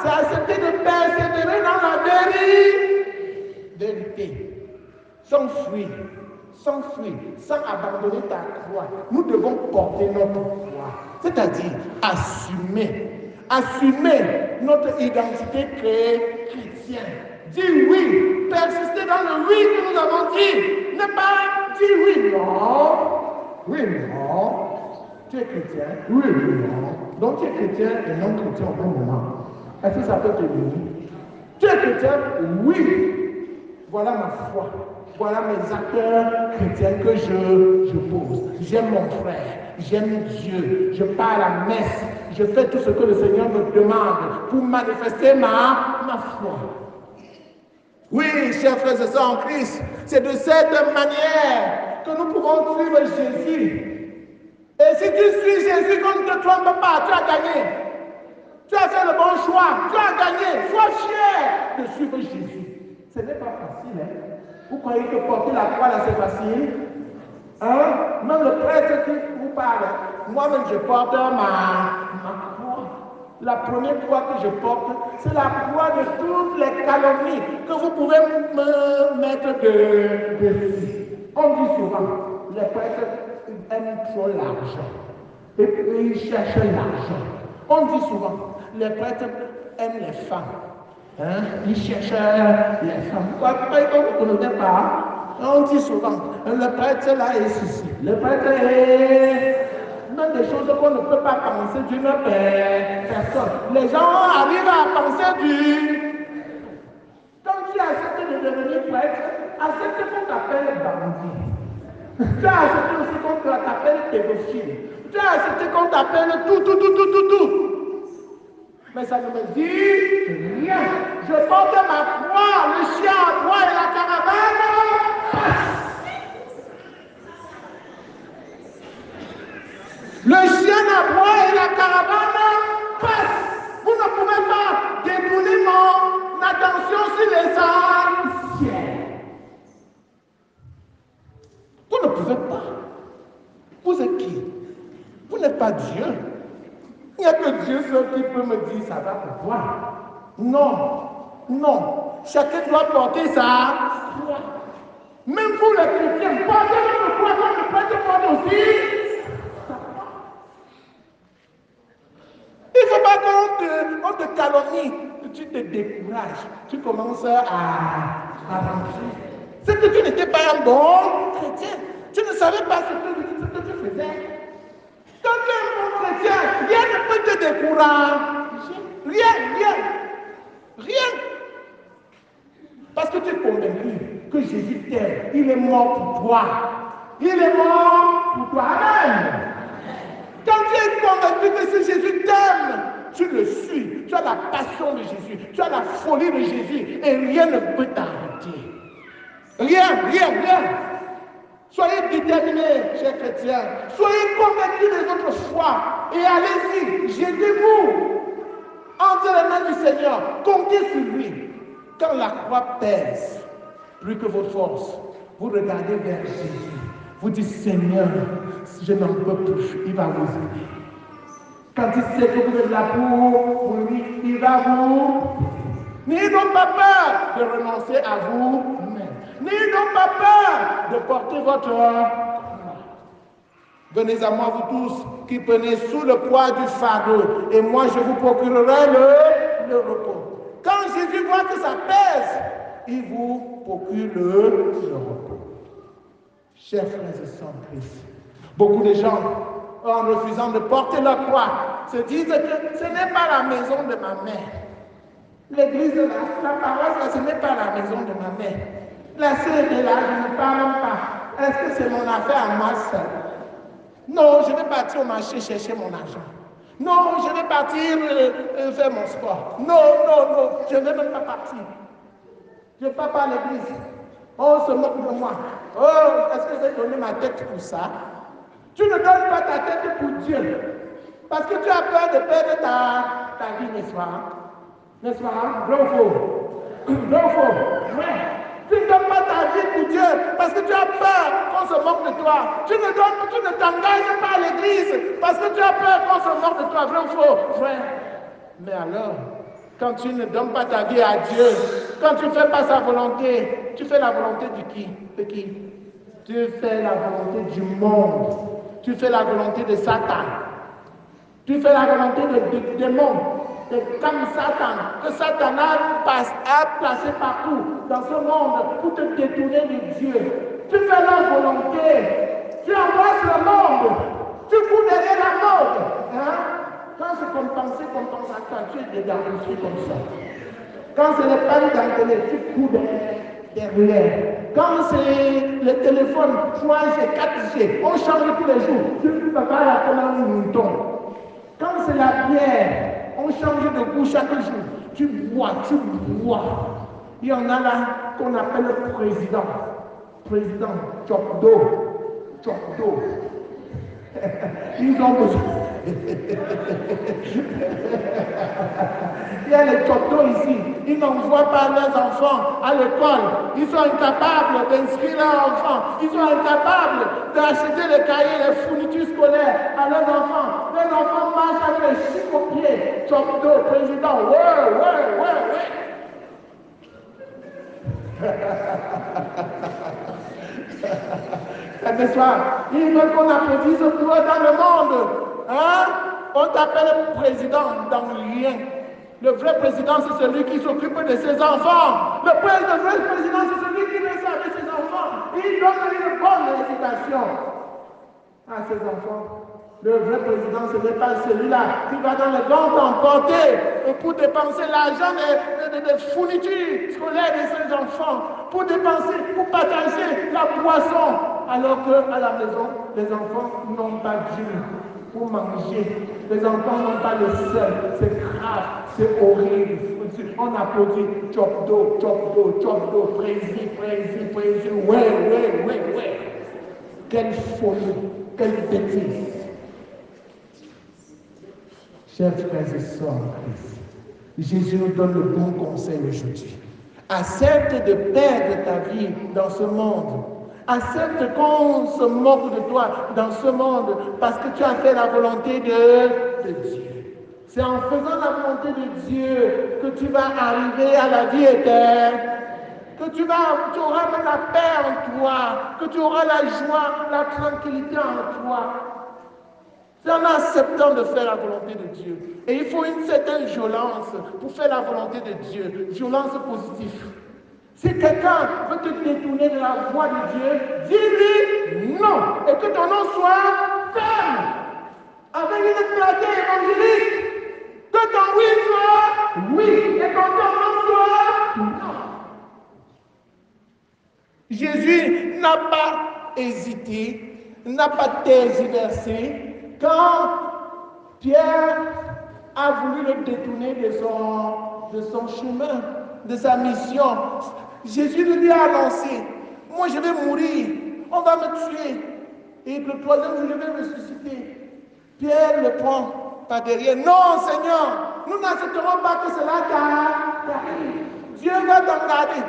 c'est accepter de persévérer dans la vérité. Sans fuir, sans abandonner ta croix. Nous devons porter notre croix, c'est-à-dire assumer notre identité chrétienne. Dire oui, persister dans le oui que nous avons dit. Ne pas dire oui, non. Oui, non. Tu es chrétien? Oui, non. Donc tu es chrétien et non chrétien au même moment. Est-ce que ça peut te dire? Tu es chrétien? Oui. Voilà ma foi. Voilà mes actes chrétiens que je pose. J'aime mon frère. J'aime Dieu. Je pars à la messe. Je fais tout ce que le Seigneur me demande pour manifester ma foi. Oui, chers frères et sœurs en Christ, c'est de cette manière que nous pouvons suivre Jésus. Et si tu suis Jésus, qu'on ne te trompe pas, tu as gagné. Tu as fait le bon choix, tu as gagné. Sois fier de suivre Jésus. Ce n'est pas facile, hein? Vous croyez que porter la croix là c'est facile? Hein? Même le prêtre qui vous parle, moi-même je porte ma croix. La première croix que je porte, c'est la croix de toutes les calomnies que vous pouvez me mettre dessus. On dit souvent, les prêtres aiment trop l'argent. Et puis ils cherchent l'argent. On dit souvent, les prêtres aiment les femmes. Hein? Ils cherchent les femmes. Vous ne connaissez pas? On dit souvent, le prêtre là est ceci. Le prêtre est... Même des choses qu'on ne peut pas penser d'une personne. Les gens arrivent à penser Quand tu as accepté de devenir prêtre, accepte qu'on t'appelle bandit. Tu as accepté aussi qu'on t'appelle pédophile. Tu as accepté qu'on t'appelle tout. Mais ça ne me dit rien. Je porte ma croix, le chien à moi et la caravane. Le chien à bois et la caravane passent. Vous ne pouvez pas détourner mon attention sur les anciens. Vous ne pouvez pas. Vous êtes qui? Vous n'êtes pas Dieu. Il n'y a que Dieu seul qui peut me dire ça va pour toi. Non. Chacun doit porter sa croix. Même vous les chrétiens, portez votre croix comme le prêtre porte aussi. Il ne faut pas qu'on te calomnie, tu te décourages, tu commences à rentrer. C'est que tu n'étais pas un bon chrétien. Tu ne savais pas ce que tu faisais. Quand tu es un bon chrétien, rien ne peut te décourager. Rien. Parce que tu es convaincu que Jésus t'aime. Il est mort pour toi. Amen. Quand tu es convaincu que ce Jésus t'aime, tu le suis. Tu as la passion de Jésus. Tu as la folie de Jésus. Et rien ne peut t'arrêter. Rien. Soyez déterminés, chers chrétiens. Soyez convaincus de votre foi. Et allez-y. Jetez-vous entre les mains du Seigneur. Comptez sur lui. Quand la croix pèse plus que vos forces, vous regardez vers Jésus. Vous dites, Seigneur, je n'en peux plus, il va vous aider. Quand il sait que vous êtes là pour lui, il va vous... N'ayez donc pas peur de renoncer à vous-même. N'ayez donc pas peur de porter votre croix. Venez à moi, vous tous, qui prenez sous le poids du fardeau, et moi je vous procurerai le repos. Quand Jésus voit que ça pèse, il vous procure le repos. Chers frères et sœurs en Christ, beaucoup de gens, en refusant de porter la croix, se disent que ce n'est pas la maison de ma mère. L'église, la paroisse, ce n'est pas la maison de ma mère. La sœur est là, je ne parle même pas. Est-ce que c'est mon affaire à moi seul? Non, je vais partir au marché chercher mon argent. Non, je vais partir faire mon sport. Non, je ne vais même pas partir. Je ne pars pas à l'église. On se moque de moi. Oh, est-ce que j'ai donné ma tête pour ça? Tu ne donnes pas ta tête pour Dieu. Parce que tu as peur de perdre ta vie, n'est-ce pas? N'est-ce pas? Vrai ou faux? Vrai ou faux? Ouais. Tu ne donnes pas ta vie pour Dieu parce que tu as peur qu'on se moque de toi. Tu ne t'engages pas à l'église parce que tu as peur qu'on se moque de toi. Vrai ou faux? Vrai. Mais alors, Quand tu ne donnes pas ta vie à Dieu, quand tu ne fais pas sa volonté, tu fais la volonté de qui? Tu fais la volonté du monde. Tu fais la volonté de Satan. Tu fais la volonté de démons. Comme Satan, que Satan a placé partout dans ce monde pour te détourner de Dieu. Tu fais la volonté. Tu embrasses le monde. Tu cours derrière la mode. Hein? Quand c'est compensateur, tu es dedans, je suis comme ça. Quand ce n'est pas une télé, tu cours derrière. Quand c'est le téléphone 3G, 4G, on change tous les jours. Tu ne peux pas la comme un mouton. Quand c'est la bière, on change de goût chaque jour. Tu bois. Il y en a là qu'on appelle le président. Président, chop d'eau. Ils ont besoin. Il y a les choctos ici. Ils n'envoient pas leurs enfants à l'école. Ils sont incapables d'inscrire leurs enfants. Ils sont incapables d'acheter les cahiers, les fournitures scolaires à leurs enfants. Les enfants marchent avec les chics aux pieds. Choctos, président. Ouais. N'est-ce pas? Il veut qu'on applaudisse toi dans le monde. Hein? On t'appelle président dans rien. Le vrai président, c'est celui qui s'occupe de ses enfants. Le vrai président, c'est celui qui reste avec ses enfants. Il donne une bonne éducation à ses enfants. Le vrai président, ce n'est pas celui-là qui va dans le ventre emporter pour dépenser l'argent des fournitures scolaires de ses enfants, pour partager la boisson, alors qu'à la maison, les enfants n'ont pas Dieu pour manger. Les enfants n'ont pas le sel. C'est grave, c'est horrible. On applaudit chop d'eau, précis. Ouais. Quelle folie, quelle bêtise. Chers frères et sœurs en Christ, Jésus nous donne le bon conseil aujourd'hui. Accepte de perdre ta vie dans ce monde. Accepte qu'on se moque de toi dans ce monde parce que tu as fait la volonté de Dieu. C'est en faisant la volonté de Dieu que tu vas arriver à la vie éternelle, que tu auras même la paix en toi, que tu auras la joie, la tranquillité en toi. C'est en acceptant de faire la volonté de Dieu. Et il faut une certaine violence pour faire la volonté de Dieu. Violence positive. Si quelqu'un veut te détourner de la voie de Dieu, dis-lui non. Et que ton nom soit ferme. Avec une clarté évangélique. Que ton oui soit oui. Et que ton non soit non. Jésus n'a pas hésité, n'a pas tergiversé. Quand Pierre a voulu le détourner de son chemin, de sa mission, Jésus lui a annoncé, moi je vais mourir, on va me tuer, et le troisième jour je vais ressusciter. Pierre le prend par derrière, non Seigneur, nous n'accepterons pas que cela t'arrive, Dieu va t'en garder.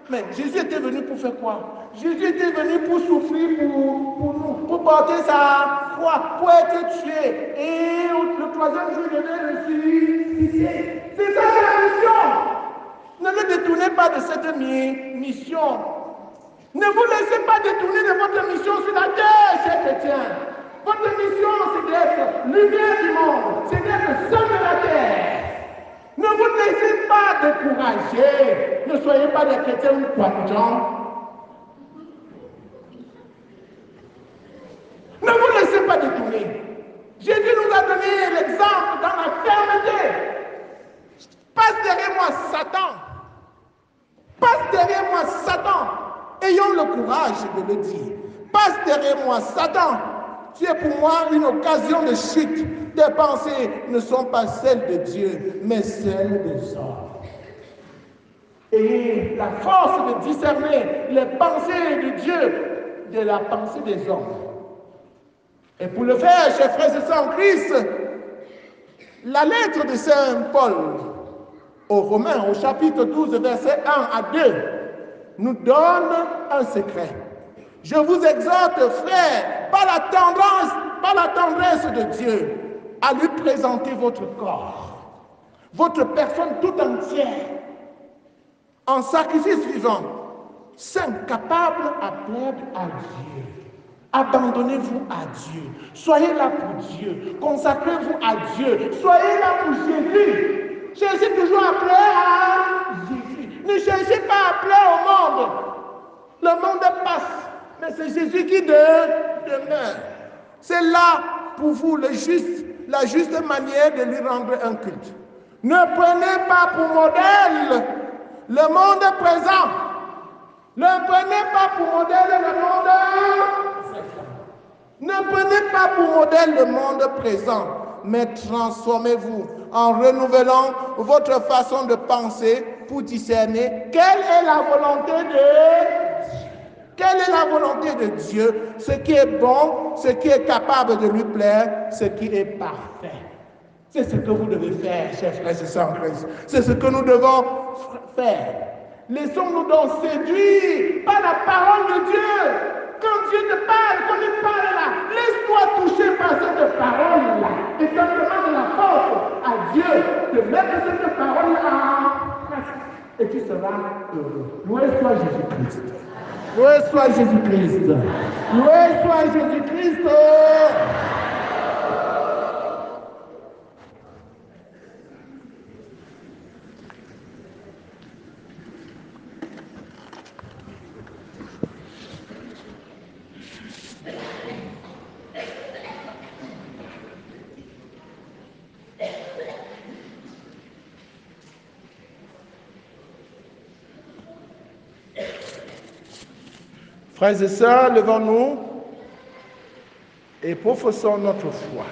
Mais Jésus était venu pour faire quoi? Jésus était venu pour souffrir pour nous, pour porter sa croix, pour être tué. Et le troisième jour, il devait ressusciter. C'est ça la mission. Ne le détournez pas de cette mission. Ne vous laissez pas détourner de votre mission sur la terre, chers chrétiens. Votre mission, c'est d'être lumière du monde, c'est d'être seul de la terre. Ne vous laissez pas décourager. Ne soyez pas des chrétiens croyants. Ne vous laissez pas détourner. Jésus nous a donné l'exemple dans la fermeté. Passe derrière moi, Satan. Passe derrière moi, Satan. Ayons le courage de le dire. Passe derrière moi, Satan. Tu es pour moi une occasion de chute. Tes pensées ne sont pas celles de Dieu, mais celles des hommes. Et la force de discerner les pensées de Dieu de la pensée des hommes. Et pour le faire, chers frères et sœurs en Christ, la lettre de Saint Paul aux Romains, au chapitre 12, versets 1 à 2, nous donne un secret. Je vous exhorte, frères, par la tendresse de Dieu, à lui présenter votre corps votre personne tout entière, en sacrifice vivant, saint, capable à plaire à Dieu. Abandonnez-vous à Dieu. Soyez là pour Dieu. Consacrez-vous à Dieu. Soyez là pour Jésus. Cherchez toujours à plaire à Jésus. Ne cherchez pas à plaire au monde. Le monde passe, mais c'est Jésus qui demeure. C'est là pour vous la juste manière de lui rendre un culte. Ne prenez pas pour modèle le monde présent. Ne prenez pas pour modèle le monde présent. Ne prenez pas pour modèle le monde présent, mais transformez-vous en renouvelant votre façon de penser pour discerner quelle est la volonté de Dieu. Quelle est la volonté de Dieu? Ce qui est bon, ce qui est capable de lui plaire, ce qui est parfait. C'est ce que vous devez faire, chers frères et sœurs en Christ. C'est ce que nous devons faire. Laissons-nous donc séduire par la parole de Dieu. Quand Dieu te parle, quand il parle là, laisse-toi toucher par cette parole-là. Et simplement de la force à Dieu de mettre cette parole-là en pratique. Et tu seras heureux. Loué soit Jésus-Christ. Loué soit Jésus-Christ. Loué soit Jésus-Christ. Frères et sœurs, levons-nous et professons notre foi.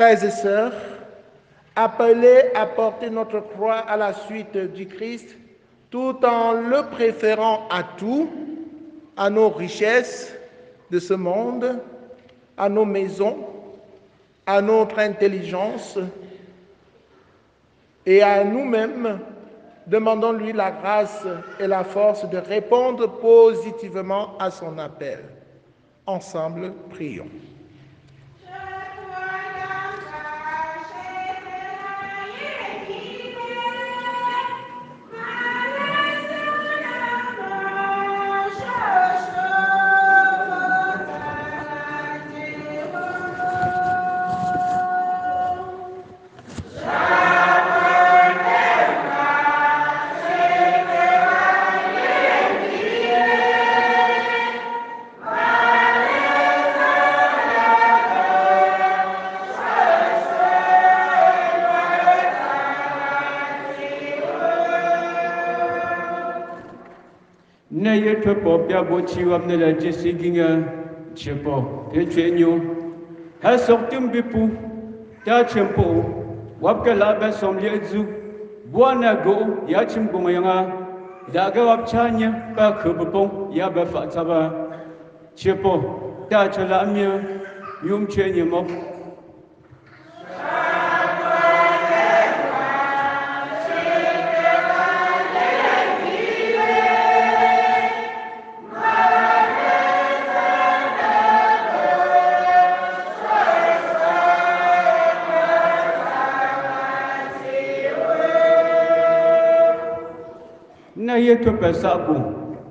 Frères et sœurs, appelés à porter notre croix à la suite du Christ, tout en le préférant à tout, à nos richesses de ce monde, à nos maisons, à notre intelligence et à nous-mêmes, demandons-lui la grâce et la force de répondre positivement à son appel. Ensemble, prions. Popia bochiwam ne la jesiginga chepo pechenyo ha sortim bipu ta chempo wapka la ba somliezu buana go ya chimbonganga daga wapchanya ba khubong ya ba fatsaba chepo ta chalamya yum chenyemo yeto pesaku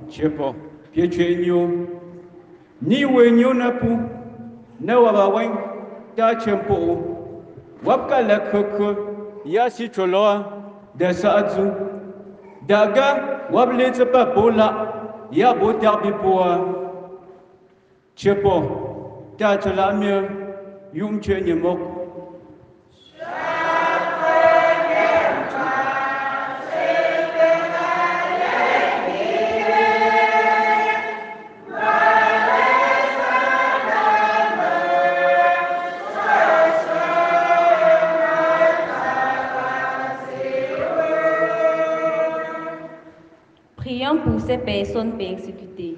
chepo piechenyo ni wenyo napu na wabawen ta chempo wapka la koko ya si choloa de sazu daga wable tsepa bola ya bota bipoa chepo ta cholamia yum chenyemo Pour ces personnes persécutées,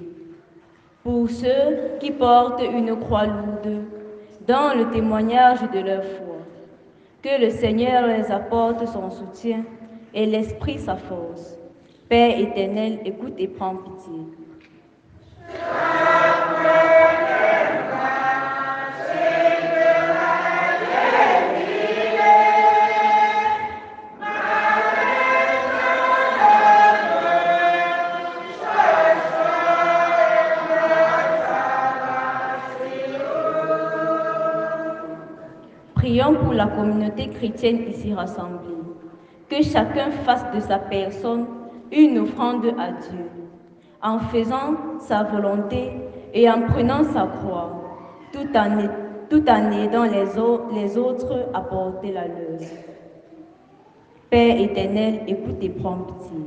pour ceux qui portent une croix lourde dans le témoignage de leur foi, que le Seigneur les apporte son soutien et l'Esprit sa force. Père éternel, écoute et prends pitié. Prions pour la communauté chrétienne ici rassemblée. Que chacun fasse de sa personne une offrande à Dieu, en faisant sa volonté et en prenant sa croix, tout en aidant les autres à porter la leur. Père éternel, écoute et prends pitié.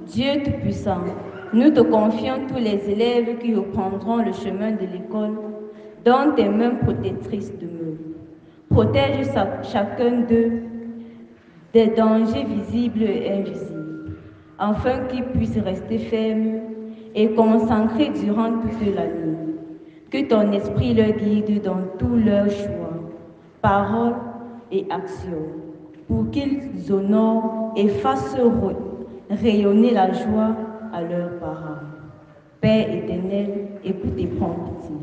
Dieu Tout-Puissant, nous te confions tous les élèves qui reprendront le chemin de l'école dans tes mains protectrices demeure. Protège chacun d'eux des dangers visibles et invisibles, afin qu'ils puissent rester fermes et concentrés durant toute la nuit. Que ton esprit leur guide dans tous leurs choix, paroles et actions, pour qu'ils honorent et fassent rayonner la joie à leurs parents. Père éternel, écoute et prends pitié.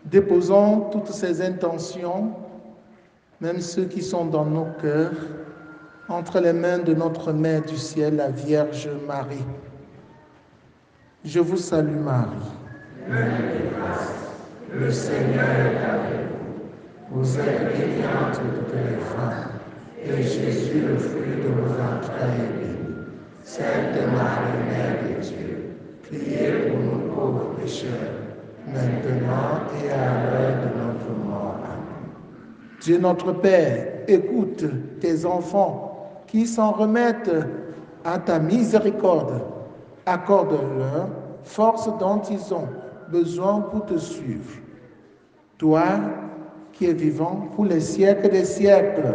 Déposons toutes ces intentions, même ceux qui sont dans nos cœurs, entre les mains de notre Mère du ciel, la Vierge Marie. Je vous salue Marie. Pleine de grâce, le Seigneur est avec vous. Vous êtes bénie entre toutes les femmes, et Jésus, le fruit de vos entrailles, est béni. Sainte Marie, Mère de Dieu, priez pour nous pauvres pécheurs, maintenant et à l'heure de notre mort. Amen. Dieu notre Père, écoute tes enfants qui s'en remettent à ta miséricorde. Accorde-leur force dont ils ont besoin pour te suivre. Toi qui es vivant pour les siècles des siècles.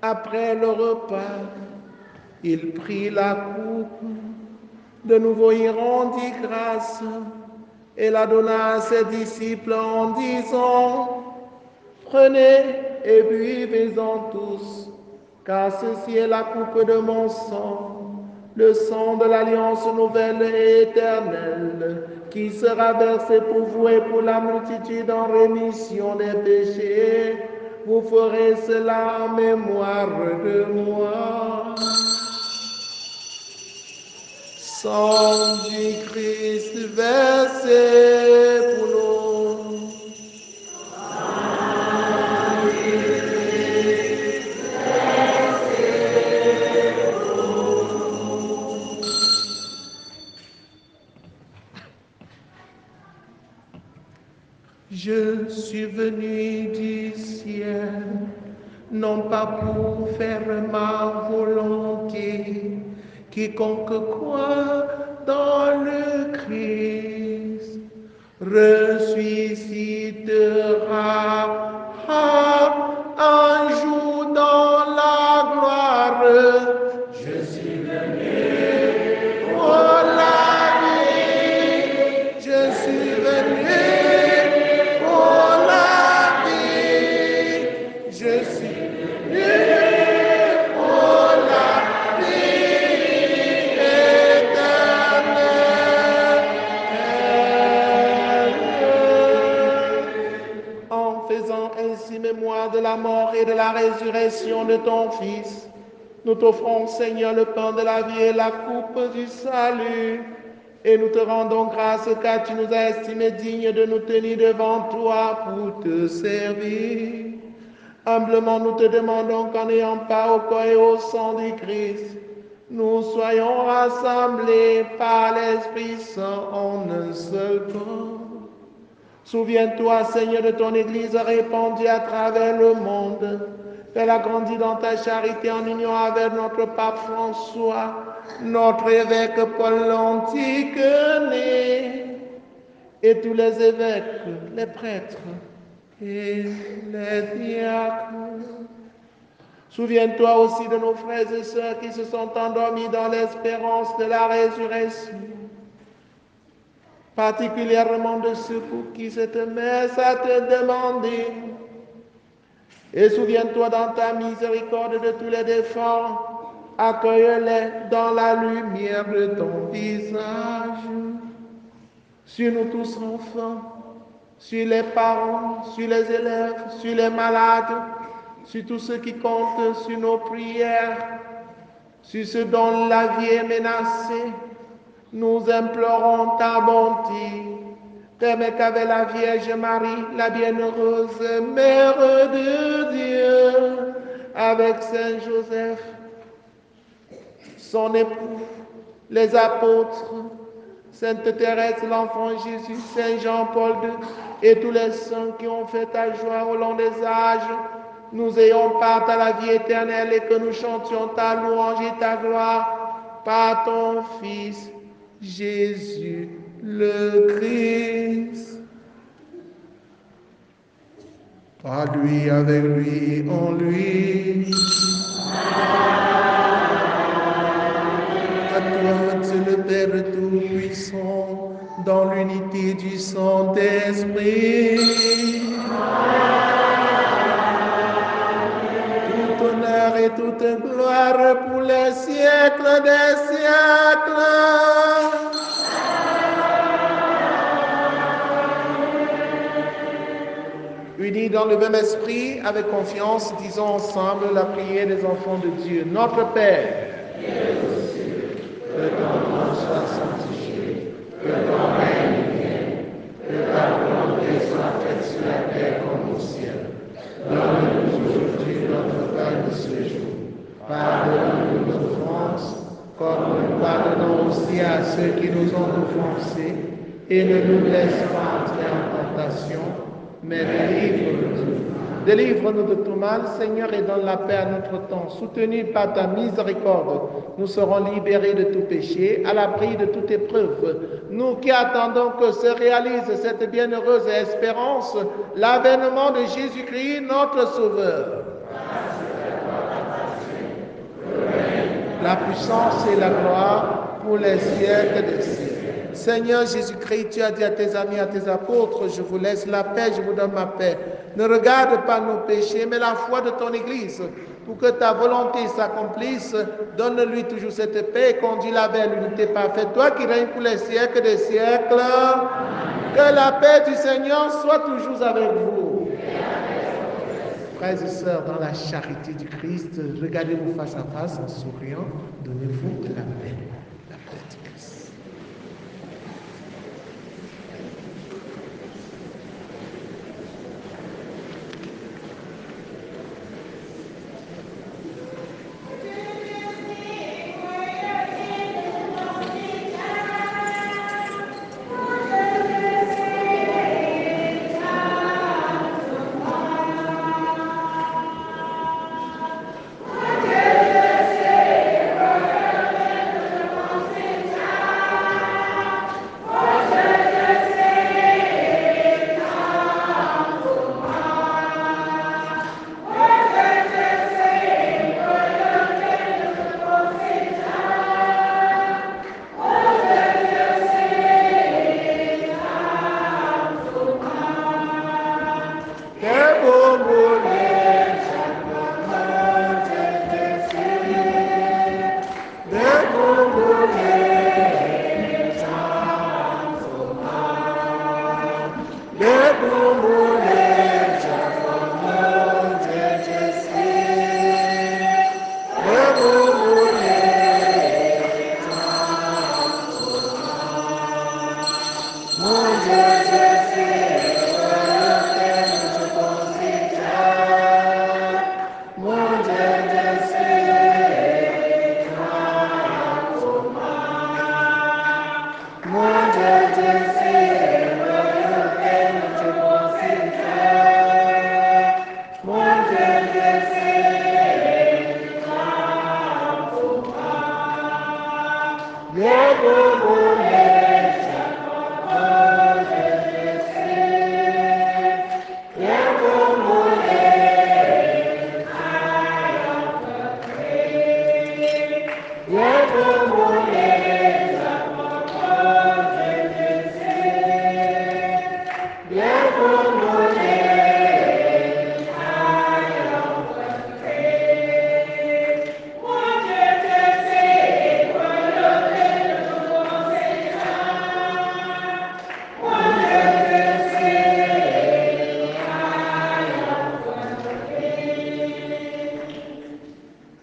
Après le repas, il prit la coupe. De nouveau, il rendit grâce et la donna à ses disciples en disant, « Prenez et buvez-en tous, car ceci est la coupe de mon sang, le sang de l'alliance nouvelle et éternelle, qui sera versé pour vous et pour la multitude en rémission des péchés. Vous ferez cela en mémoire de moi. » Sang du Christ versé pour nous. Je suis venu du ciel, non pas pour faire ma volonté. Quiconque croit dans le Christ ressuscitera un jour dans la gloire. Je suis venu pour la vie. Je suis venu pour la vie. Je suis venu pour la vie éternelle. En faisant ainsi mémoire de la mort et de la résurrection de ton Fils, nous t'offrons, Seigneur, le pain de la vie et la coupe du salut. Et nous te rendons grâce car tu nous as estimés dignes de nous tenir devant toi pour te servir. Humblement, nous te demandons qu'en ayant part au corps et au sang du Christ, nous soyons rassemblés par l'Esprit Saint en un seul corps. Souviens-toi, Seigneur, de ton Église répandue à travers le monde. Fais-la grandir dans ta charité en union avec notre pape François, notre évêque Paul l'Antiquené, et tous les évêques, les prêtres et les diacres. Souviens-toi aussi de nos frères et sœurs qui se sont endormis dans l'espérance de la résurrection, particulièrement de ceux pour qui cette messe a été demandée. Et souviens-toi dans ta miséricorde de tous les défunts, accueille-les dans la lumière de ton visage. Sur nous tous enfants, sur les parents, sur les élèves, sur les malades, sur tous ceux qui comptent sur nos prières, sur ceux dont la vie est menacée, nous implorons ta bonté. Permets qu'avec la Vierge Marie, la bienheureuse Mère de Dieu, avec Saint Joseph, son époux, les apôtres, Sainte Thérèse, l'enfant Jésus, Saint Jean-Paul II et tous les saints qui ont fait ta joie au long des âges, nous ayons part à la vie éternelle et que nous chantions ta louange et ta gloire par ton Fils, Jésus le Christ. Par lui, avec lui, en lui. À toi, Dieu le Père Tout-Puissant, dans l'unité du Saint-Esprit. Tout honneur et toute gloire pour les siècles des siècles. Unis dans le même esprit, avec confiance, disons ensemble la prière des enfants de Dieu. Notre Père, que ton nom soit sanctifié, que ton règne vienne, que ta volonté soit faite sur la terre comme au ciel. Donne-nous aujourd'hui notre pain de ce jour. Pardonne-nous nos offenses, comme nous pardonnons aussi à ceux qui nous ont offensés, et ne nous laisse pas entrer en tentation, mais délivre-nous. Délivre-nous de tout mal, Seigneur, et donne la paix à notre temps. Soutenus par ta miséricorde, nous serons libérés de tout péché, à l'abri de toute épreuve. Nous qui attendons que se réalise cette bienheureuse espérance, l'avènement de Jésus-Christ, notre Sauveur. la puissance et la gloire pour les siècles des siècles. Seigneur Jésus-Christ, tu as dit à tes amis, à tes apôtres, je vous laisse la paix, je vous donne ma paix. Ne regarde pas nos péchés, mais la foi de ton Église. Pour que ta volonté s'accomplisse, donne-lui toujours cette paix et conduis-la vers l'unité parfaite. Toi qui règnes pour les siècles des siècles, que la paix du Seigneur soit toujours avec vous. Frères et sœurs, dans la charité du Christ, regardez-vous face à face en souriant, donnez-vous la paix du Christ.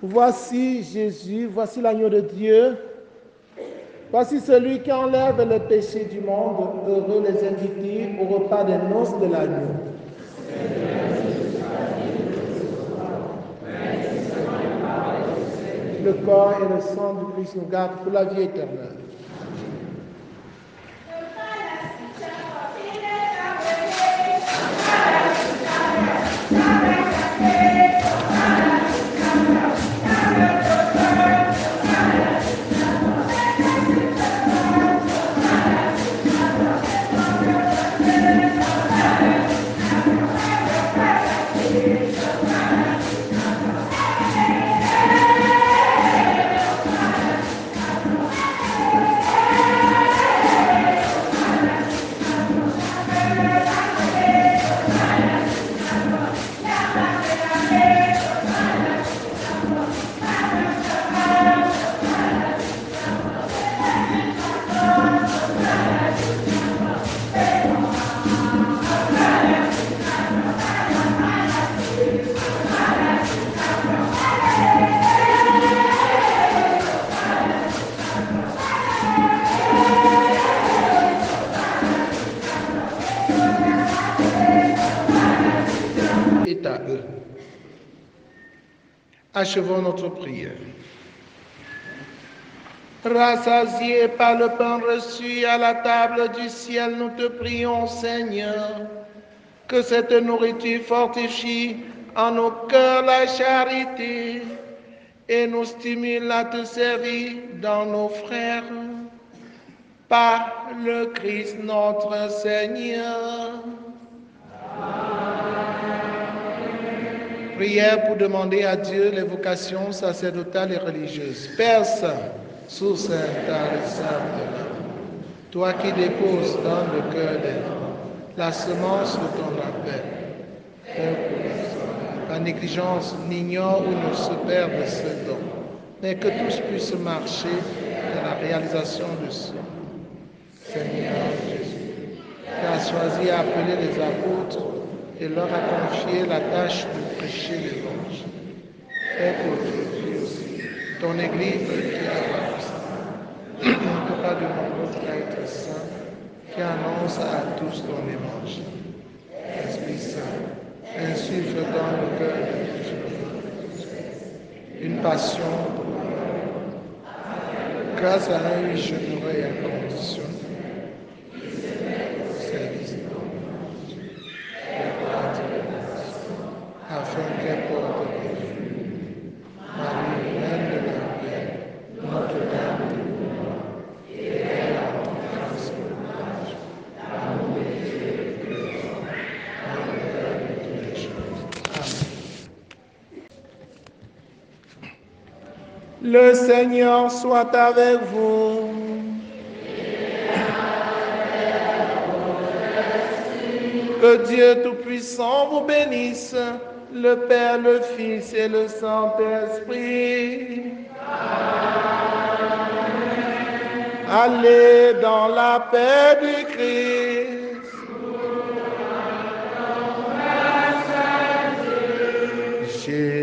Voici Jésus, voici l'agneau de Dieu, voici celui qui enlève le péché du monde. Heureux les invités au repas des noces de l'agneau. Le corps et le sang du Christ nous gardent pour la vie éternelle. Achevons notre prière. Rassasiés par le pain reçu à la table du ciel, nous te prions, Seigneur, que cette nourriture fortifie en nos cœurs la charité et nous stimule à te servir dans nos frères. Par le Christ notre Seigneur. Prière pour demander à Dieu les vocations sacerdotales et religieuses. Père Saint, source intarissable de l'âme, toi qui déposes dans le cœur des hommes la semence de ton appel, fais que la négligence n'ignore ou ne se perde ce don, mais que tous puissent marcher dans la réalisation de ce. Seigneur Jésus, qui as choisi à appeler les apôtres et leur a confié la tâche de prêcher l'évangile. Fais qu'aujourd'hui aussi, ton Église qui avance, pas de nombreux prêtres saints qui annoncent à tous ton évangile. Esprit Saint, insuffle dans le cœur de tous une passion pour la grâce à un oui généreux et inconditionnel. Afin qu'elle porte des fruits. Marie, Reine de la paix, Notre-Dame de gloire, et elle a ton grâce courage, l'amour et le cœur, dans le cœur de tous les jours. Amen. Le Seigneur soit avec vous. Que Dieu Tout-Puissant vous bénisse, le Père, le Fils et le Saint-Esprit. Allez dans la paix du Christ. Jésus.